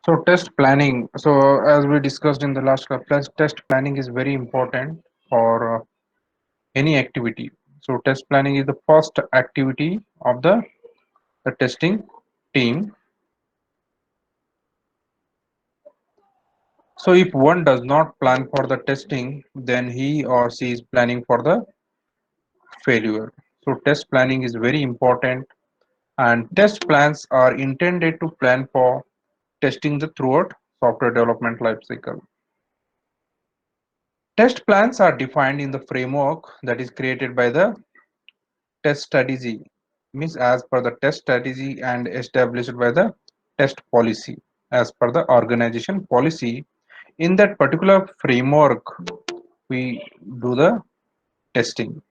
So test planning. So as we discussed in the last class, test planning is very important for any activity. So test planning is the first activity of the testing team. So if one does not plan for the testing, then he or she is planning for the failure. So test planning is very important, and test plans are intended to plan for testing the throughout software development lifecycle. Test plans are defined in the framework that is created by the test strategy, means as per the test strategy and established by the test policy as per the organization policy. In that particular framework, we do the testing.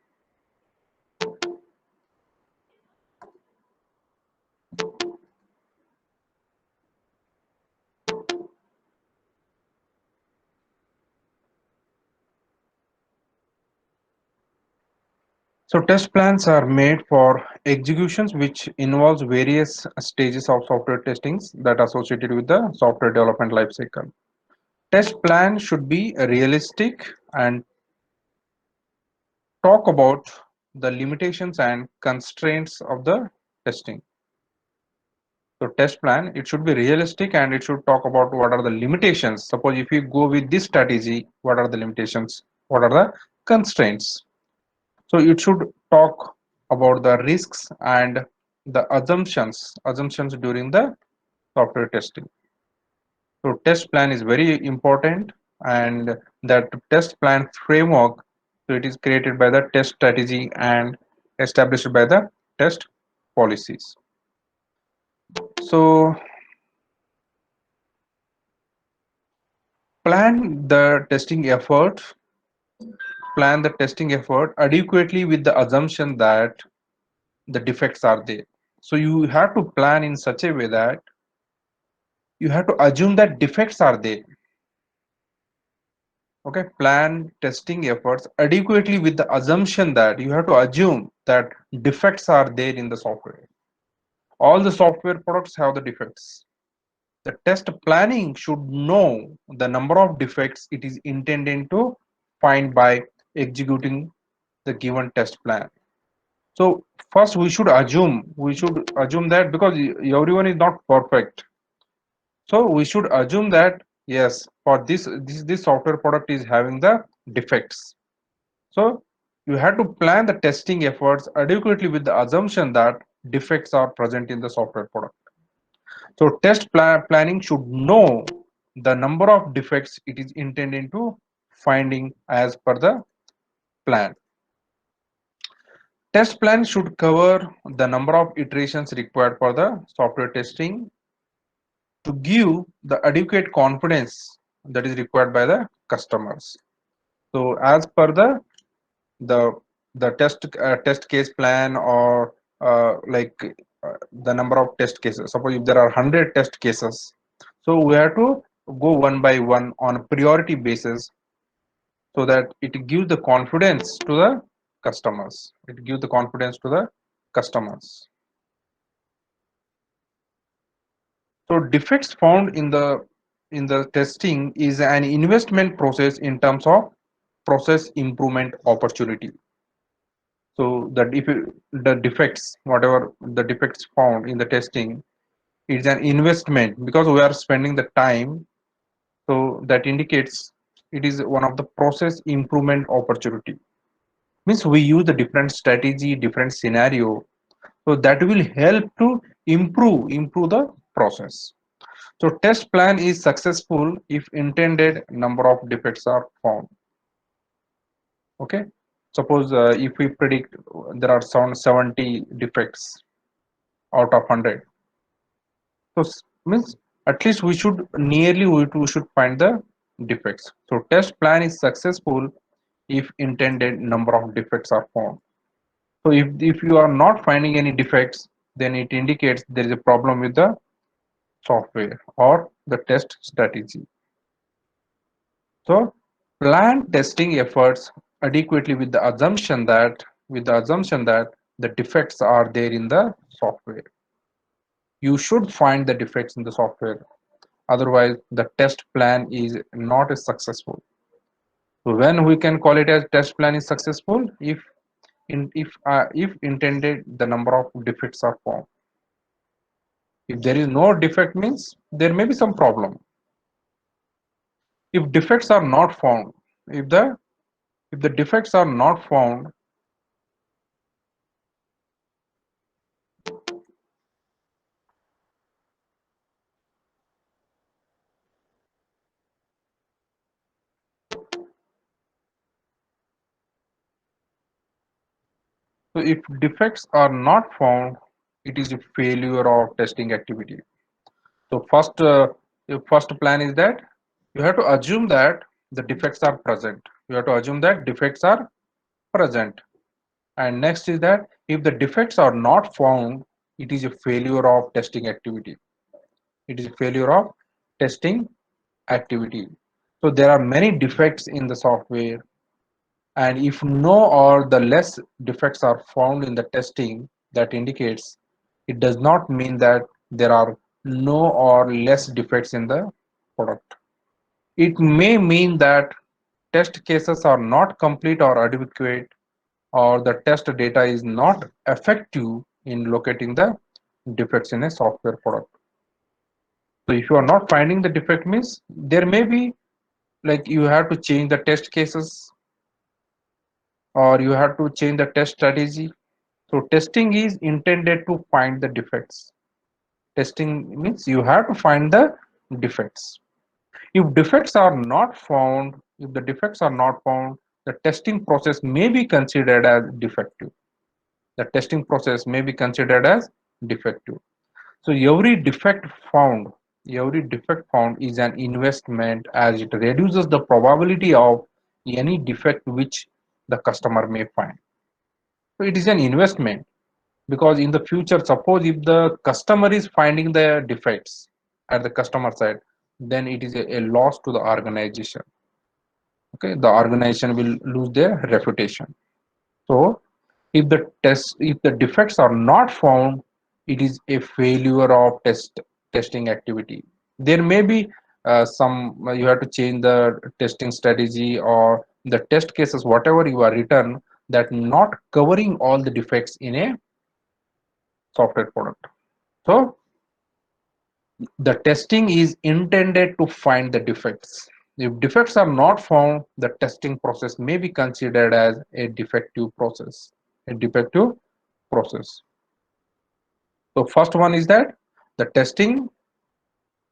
So test plans are made for executions which involves various stages of software testings that are associated with the software development lifecycle. Test plan should be realistic and talk about the limitations and constraints of the testing. So test plan, it should be realistic and it should talk about what are the limitations. Suppose if you go with this strategy, what are the limitations? What are the constraints? So it should talk about the risks and the assumptions during the software testing. So test plan is very important, and that test plan framework, so it is created by the test strategy and established by the test policies. So plan the testing effort, plan the testing effort adequately with the assumption that the defects are there. So you have to plan in such a way that you have to assume that defects are there. Okay, plan testing efforts adequately with the assumption that you have to assume that defects are there in the software. All the software products have the defects. The test planning should know the number of defects it is intended to find by executing the given test plan. So first we should assume that because everyone is not perfect. So we should assume that yes, for this software product is having the defects. So you have to plan the testing efforts adequately with the assumption that defects are present in the software product. So planning should know the number of defects it is intended to finding as per the plan. Test plan should cover the number of iterations required for the software testing to give the adequate confidence that is required by the customers. So as per the test case plan, or the number of test cases, suppose if there are 100 test cases, so we have to go one by one on a priority basis, so that it gives the confidence to the customers. It gives the confidence to the customers. So defects found in the testing is an investment process in terms of process improvement opportunity. So that if the defects, whatever the defects found in the testing, is an investment because we are spending the time. So that indicates it is one of the process improvement opportunity. Means we use the different strategy, different scenario, so that will help to improve the process. So test plan is successful if intended number of defects are found. Okay, suppose if we predict there are some 70 defects out of 100, so means at least we should find the defects. So test plan is successful if intended number of defects are found. So if you are not finding any defects, then it indicates there is a problem with the software or the test strategy. So plan testing efforts adequately with the assumption that the defects are there in the software. You should find the defects in the software. Otherwise the test plan is not as successful. So when we can call it as test plan is successful if intended the number of defects are found. If there is no defect means there may be some problem. If defects are not found, if the if the defects are not found, so if defects are not found, it is a failure of testing activity. So first plan is that you have to assume that the defects are present. You have to assume that defects are present. And next is that if the defects are not found, it is a failure of testing activity. It is a failure of testing activity. So there are many defects in the software, and if no or the less defects are found in the testing, that indicates it does not mean that there are no or less defects in the product. It may mean that test cases are not complete or adequate, or the test data is not effective in locating the defects in a software product. So if you are not finding the defect means there may be, like, you have to change the test cases or you have to change the test strategy. So testing is intended to find the defects. Testing means you have to find the defects. If defects are not found, if the defects are not found, the testing process may be considered as defective. The testing process may be considered as defective. So every defect found is an investment, as it reduces the probability of any defect which the customer may find. So it is an investment, because in the future, suppose if the customer is finding the defects at the customer side, then it is a loss to the organization. Okay, the organization will lose their reputation. So if the defects are not found, it is a failure of testing activity. There may be some you have to change the testing strategy or the test cases whatever you are written, that not covering all the defects in a software product. So the testing is intended to find the defects. If defects are not found, the testing process may be considered as a defective process. A defective process. So first one is that the testing,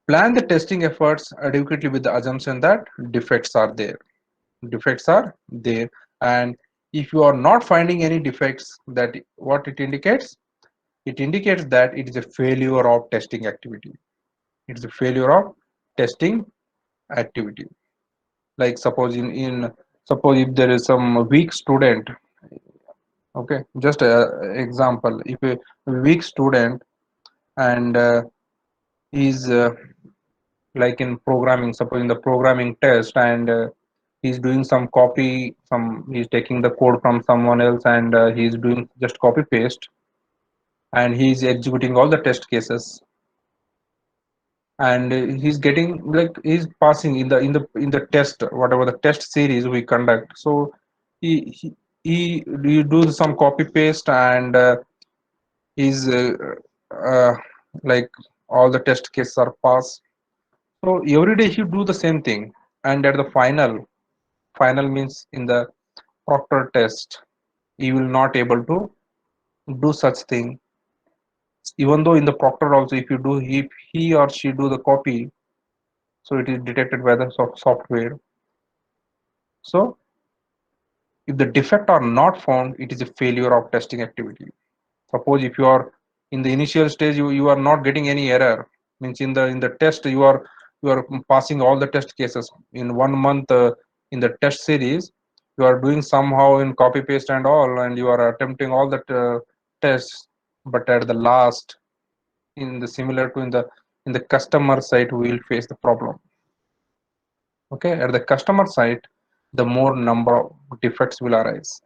plan the testing efforts adequately with the assumption that defects are there. Defects are there, and if you are not finding any defects, that what it indicates? It indicates that it is a failure of testing activity. It is a failure of testing activity. Like suppose suppose if there is some weak student, okay, just a example, if a weak student and is like in programming, suppose in the programming test, and he's doing some copy, he's taking the code from someone else, and he's doing just copy paste, and he's executing all the test cases, and he's getting, like, he's passing in the test, whatever the test series we conduct. So he do some copy paste, and he's uh, like all the test cases are passed. So every day he do the same thing, and at the final means in the proctor test, he will not able to do such thing. Even though in the proctor also, if he or she do the copy, so it is detected by the software. So if the defect are not found, it is a failure of testing activity. Suppose if you are in the initial stage, you are not getting any error, means in the test you are passing all the test cases in 1 month, in the test series you are doing somehow in copy paste and all, and you are attempting all the tests, but at the last, in the similar to in the customer side, we will face the problem. Okay, at the customer side, the more number of defects will arise.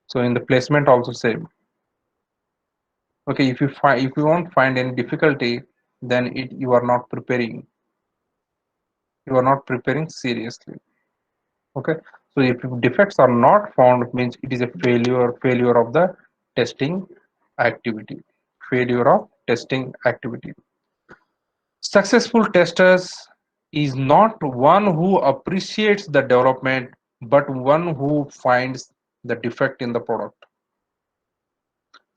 So in the placement also same. Okay, if you won't find any difficulty, then you are not preparing. You are not preparing seriously. Okay, so if defects are not found, means it is a failure of the testing activity. Failure of testing activity. Successful testers is not one who appreciates the development, but one who finds the defect in the product.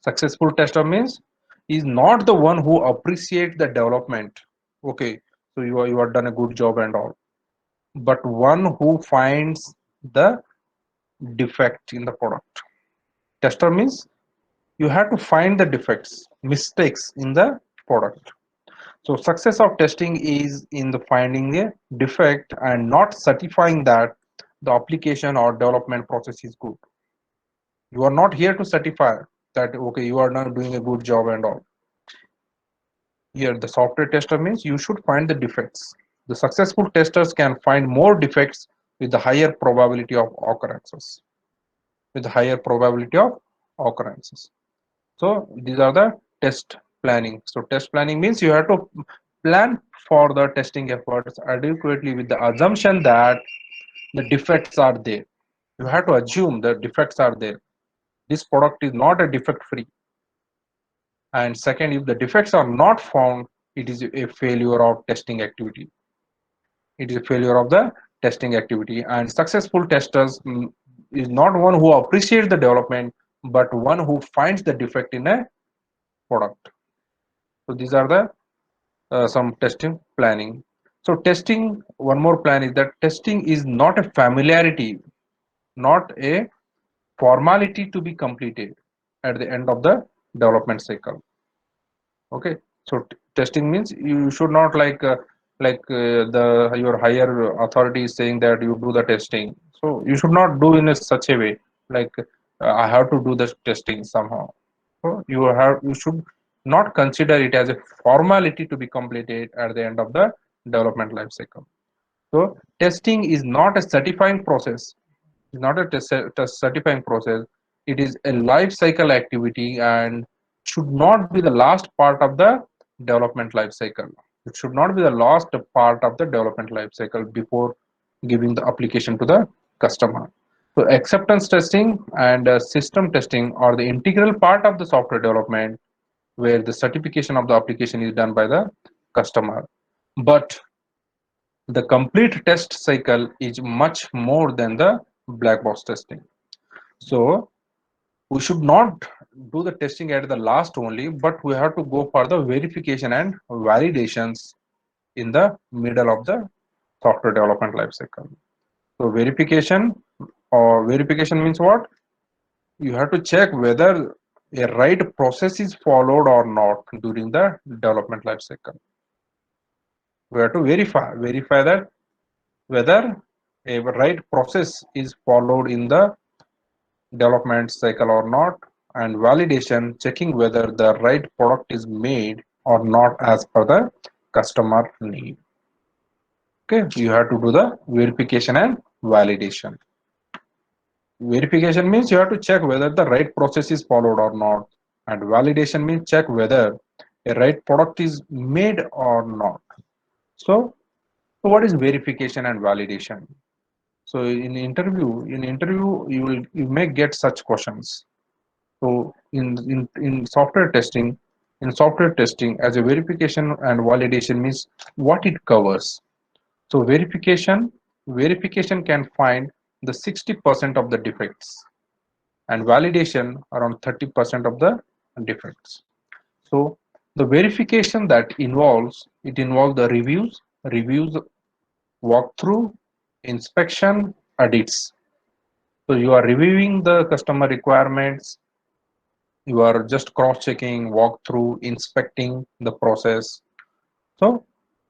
Successful tester means is not the one who appreciates the development. Okay, so you are done a good job and all, but one who finds the defect in the product. Tester means you have to find the defects, mistakes in the product. So success of testing is in the finding a defect and not certifying that the application or development process is good. You are not here to certify that okay you are not doing a good job and all. Here the software tester means you should find the defects. The successful testers can find more defects with the higher probability of occurrences. With the higher probability of occurrences. So these are the test planning. So test planning means you have to plan for the testing efforts adequately with the assumption that the defects are there. You have to assume the defects are there. This product is not a defect free. And second, if the defects are not found, it is a failure of testing activity. It is a failure of the testing activity. And successful testers is not one who appreciates the development, but one who finds the defect in a product. So these are the some testing planning. So testing, one more plan is that testing is not a familiarity, not a formality to be completed at the end of the development cycle. Okay, so testing means you should not the your higher authority is saying that you do the testing. So you should not do in a such a way like I have to do the testing somehow. So you should not consider it as a formality to be completed at the end of the development life cycle. So testing is not a certifying process. It's not a test certifying process. It is a life cycle activity and should not be the last part of the development life cycle. It should not be the last part of the development life cycle before giving the application to the customer. So acceptance testing and system testing are the integral part of the software development where the certification of the application is done by the customer. But the complete test cycle is much more than the black box testing. So we should not do the testing at the last only, but we have to go for the verification and validations in the middle of the software development life cycle. So verification means what? You have to check whether a right process is followed or not during the development life cycle. We have to verify that whether a right process is followed in the development cycle or not, and validation checking whether the right product is made or not as per the customer need. Okay, you have to do the verification and validation. Verification means you have to check whether the right process is followed or not, and validation means check whether a right product is made or not. So what is verification and validation? So in interview you may get such questions. So in software testing as a verification and validation means what it covers. So verification can find the 60% of the defects and validation around 30% of the defects. So the verification that involves the reviews, walkthrough, inspection, audits. So you are reviewing the customer requirements, you are just cross-checking, walkthrough, inspecting the process. So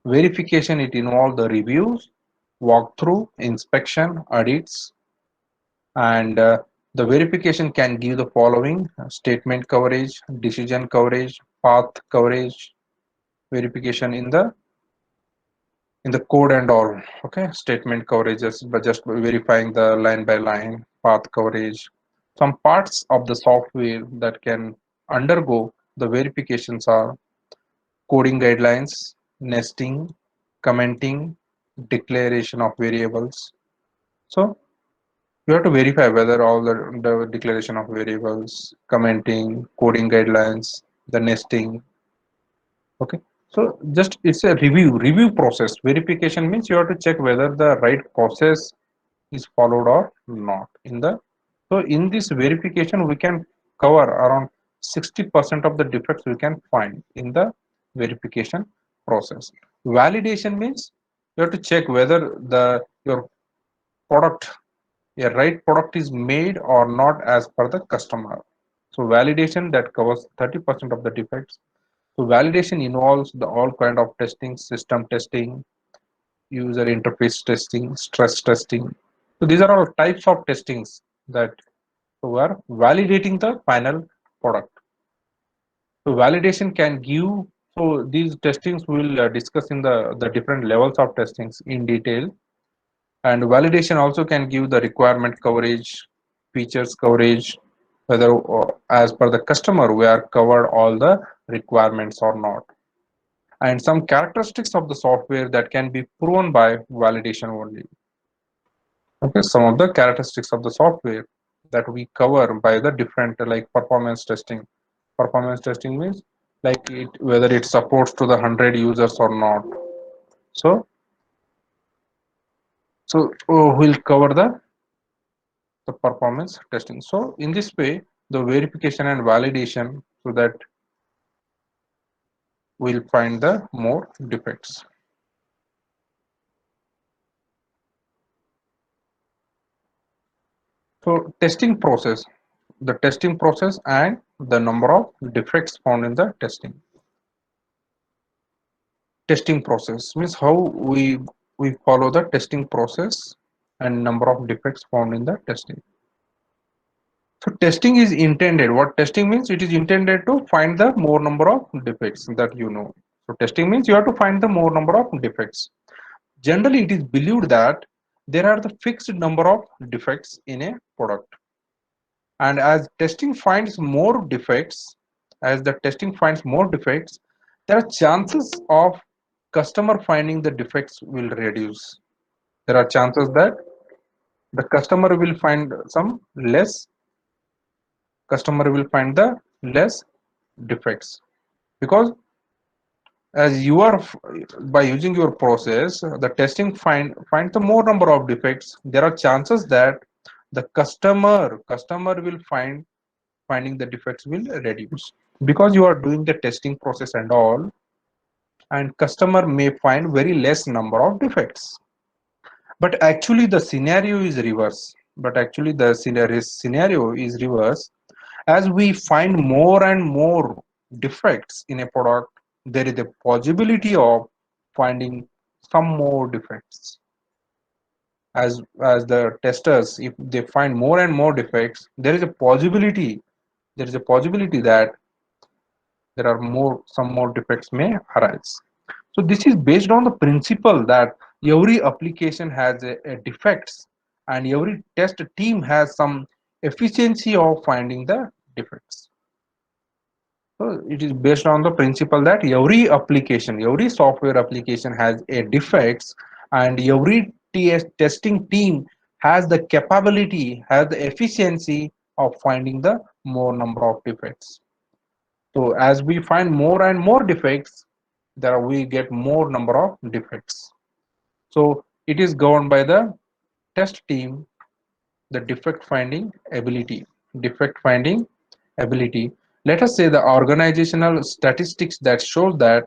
verification, it involves the reviews, walkthrough, inspection, audits, and the verification can give the following: statement coverage, decision coverage, path coverage, verification in the code and all. Okay, statement coverages, but just verifying the line by line, path coverage. Some parts of the software that can undergo the verifications are coding guidelines, nesting, commenting, declaration of variables. So you have to verify whether all the declaration of variables, commenting, coding guidelines, the nesting. Okay. So just it's a review process. Verification means you have to check whether the right process is followed or not. So in this verification, we can cover around 60% of the defects we can find in the verification process. Validation means you have to check whether the your product, a right product is made or not as per the customer. So validation that covers 30% of the defects. So validation involves the all kind of testing, system testing, user interface testing, stress testing. So these are all types of testings that were validating the final product. So validation can give, so these testings we will discuss in the different levels of testings in detail. And validation also can give the requirement coverage, features coverage, whether as per the customer we are covered all the requirements or not. And some characteristics of the software that can be proven by validation only. Okay, some of the characteristics of the software that we cover by the different like performance testing. Performance testing means like it whether it supports to the 100 users or not. So we'll cover the performance testing. So in this way, the verification and validation so that we'll find the more defects. So the testing process and the number of defects found in the testing. Testing process means how we follow the testing process and number of defects found in the testing. So testing is intended. What testing means? It is intended to find the more number of defects that you know. So testing means you have to find the more number of defects. Generally, it is believed that there are the fixed number of defects in a product. And as testing finds more defects, as the testing finds more defects, there are chances of customer finding the defects will reduce. There are chances that the customer will find the less defects because as you are by using your process the testing find the more number of defects, there are chances that the customer will finding the defects will reduce because you are doing the testing process and all, and customer may find very less number of defects. But actually the scenario is reverse. But actually the scenario is reverse. As we find more and more defects in a product, there is a possibility of finding some more defects. As the testers, if they find more and more defects, there is a possibility that there are some more defects may arise. So this is based on the principle that every application has a defects and every test team has some efficiency of finding the defects. So it is based on the principle that every software application has a defects, and every testing team has the capability, has the efficiency of finding the more number of defects. So as we find more and more defects, there we get more number of defects. So it is governed by the test team, the defect finding ability. Let us say the organizational statistics that shows that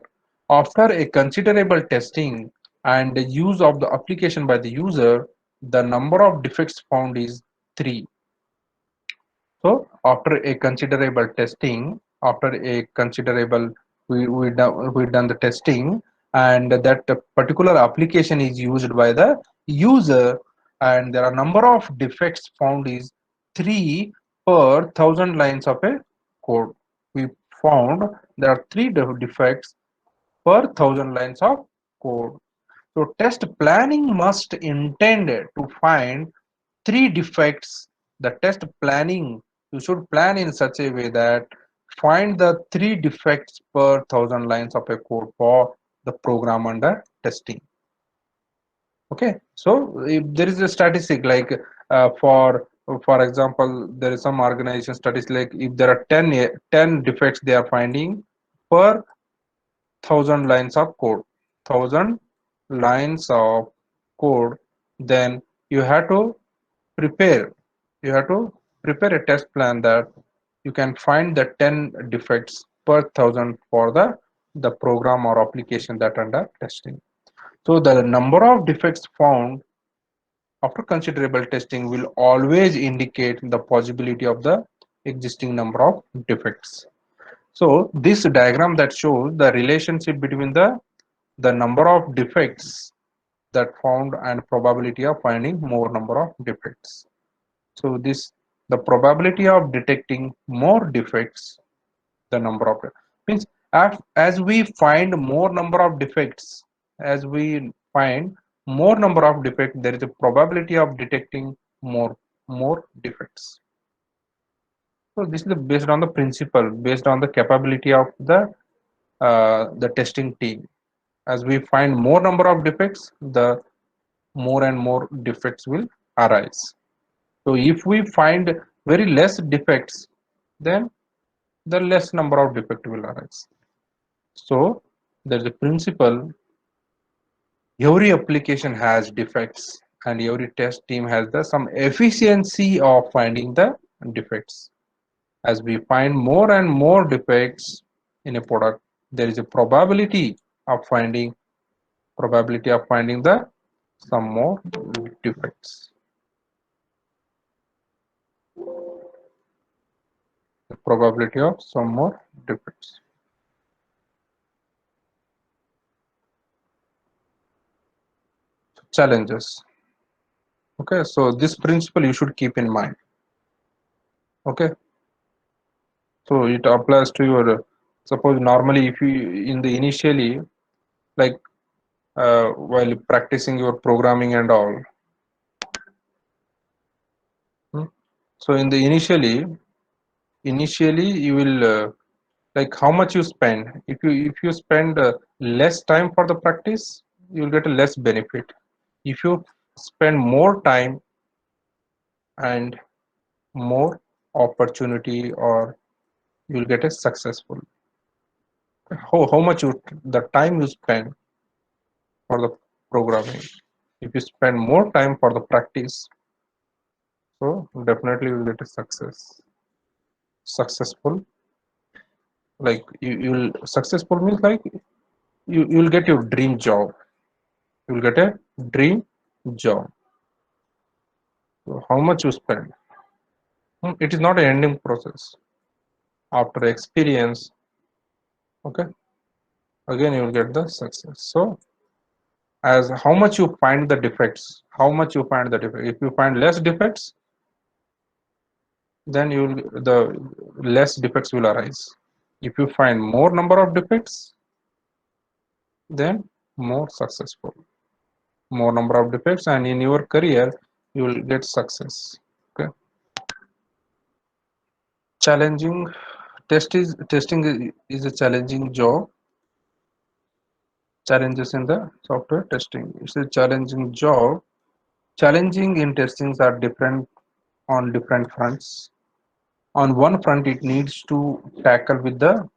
after a considerable testing and the use of the application by the user, the number of defects found is 3. So after a considerable testing, after a considerable we done the testing, and that particular application is used by the user, and there are number of defects found is 3 per 1,000 lines of a code. We found there are 3 defects per 1,000 lines of code. So test planning must intend to find 3 defects. The test planning, you should plan in such a way that find the 3 defects per 1,000 lines of a code for the program under testing. Okay, so if there is a statistic like for example, there is some organization studies like if there are 10 defects they are finding per 1,000 lines of code, 1,000 lines of code, then you have to prepare you have to prepare a test plan that you can find the 10 defects per thousand for the program or application that under testing. So the number of defects found after considerable testing will always indicate the possibility of the existing number of defects. So this diagram that shows the relationship between the number of defects that found and probability of finding more number of defects. So this the probability of detecting more defects, the number of means as we find more number of defects, as we find more number of defects, there is a probability of detecting more defects. So this is based on the principle, based on the capability of the testing team. As we find more number of defects, the more and more defects will arise. So if we find very less defects, then the less number of defects will arise. So there's a principle, every application has defects and every test team has the some efficiency of finding the defects. As we find more and more defects in a product, there is a probability of finding the some more defects. The probability of some more defects. Challenges. Okay, so this principle you should keep in mind. Okay, so it applies to your suppose normally if you in the initially like while practicing your programming and all. Hmm, so in the initially you will like how much you spend. If you spend less time for the practice, you will get a less benefit. If you spend more time and more opportunity, or you will get a successful. How much you the time you spend for the programming. If you spend more time for the practice, so definitely you will get a successful. Like you'll successful means like you'll get your dream job. You'll get a dream job. So how much you spend? It is not an ending process. After experience, okay, again you will get the success. So as how much you find the defects, how much you find the defects. If you find less defects, then you will the less defects will arise. If you find more number of defects, then more successful. More number of defects, and in your career you will get success. Okay. Challenging testing is a challenging job. Challenges in the software testing. It's a challenging job. Challenging in testings are different on different fronts. On one front, it needs to tackle with the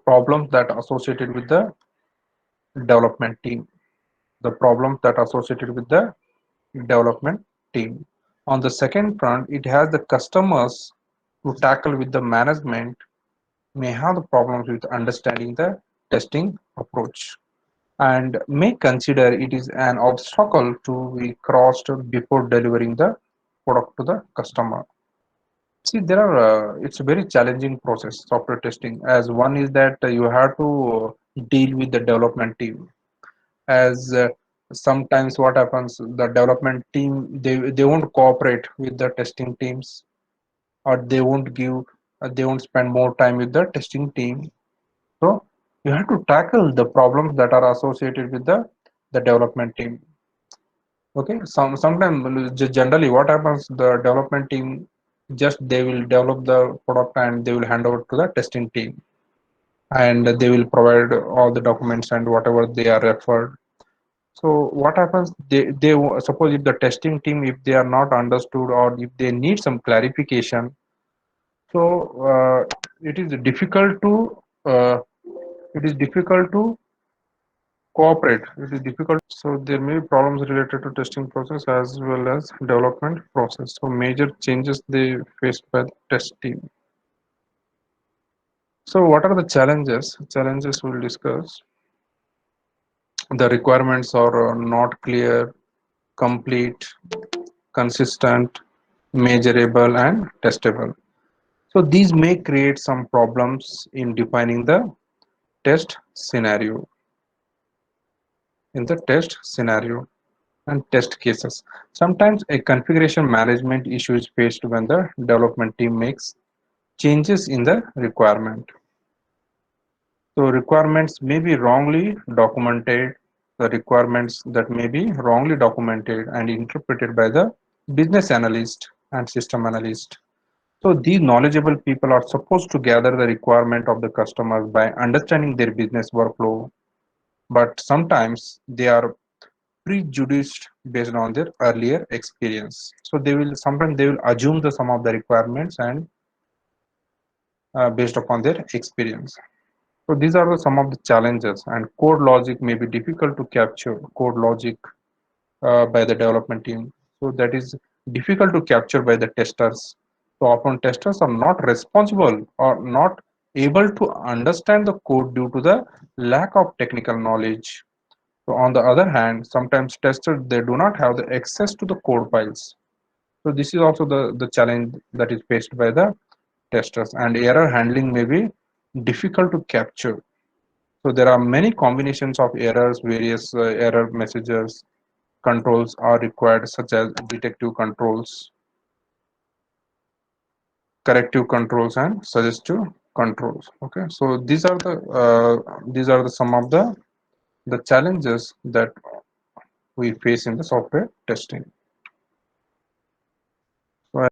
problems that are associated with the development team. The problems that are associated with the development team. On the second front, it has the customers to tackle with the management may have the problems with understanding the testing approach and may consider it is an obstacle to be crossed before delivering the product to the customer. See, there are it's a very challenging process, software testing. As one is that you have to deal with the development team. As sometimes what happens, the development team they won't cooperate with the testing teams, or they won't spend more time with the testing team. So you have to tackle the problems that are associated with the development team. Okay, sometimes generally what happens, the development team just they will develop the product and they will hand over to the testing team, and they will provide all the documents and whatever they are referred. So what happens? They suppose if the testing team, if they are not understood or if they need some clarification, so it is difficult to uh, it is difficult to cooperate. It is difficult. So there may be problems related to testing process as well as development process. So major changes they faced by the test team. So what are the challenges? Challenges we'll discuss. The requirements are not clear, complete, consistent, measurable, and testable. So these may create some problems in defining the test scenario, in the test scenario and test cases. Sometimes a configuration management issue is faced when the development team makes changes in the requirement. So requirements may be wrongly documented, the requirements that may be wrongly documented and interpreted by the business analyst and system analyst. So these knowledgeable people are supposed to gather the requirement of the customers by understanding their business workflow, but sometimes they are prejudiced based on their earlier experience. So they will sometimes they will assume the some of the requirements and based upon their experience. So these are the, some of the challenges, and code logic may be difficult to capture code logic by the development team. So that is difficult to capture by the testers. So often testers are not responsible or not able to understand the code due to the lack of technical knowledge. So on the other hand, sometimes testers they do not have the access to the code files. So this is also the challenge that is faced by the testers, and error handling may be difficult to capture. So there are many combinations of errors, various error messages, controls are required, such as detective controls, corrective controls, and suggestive controls. Okay, so these are the some of the challenges that we face in the software testing.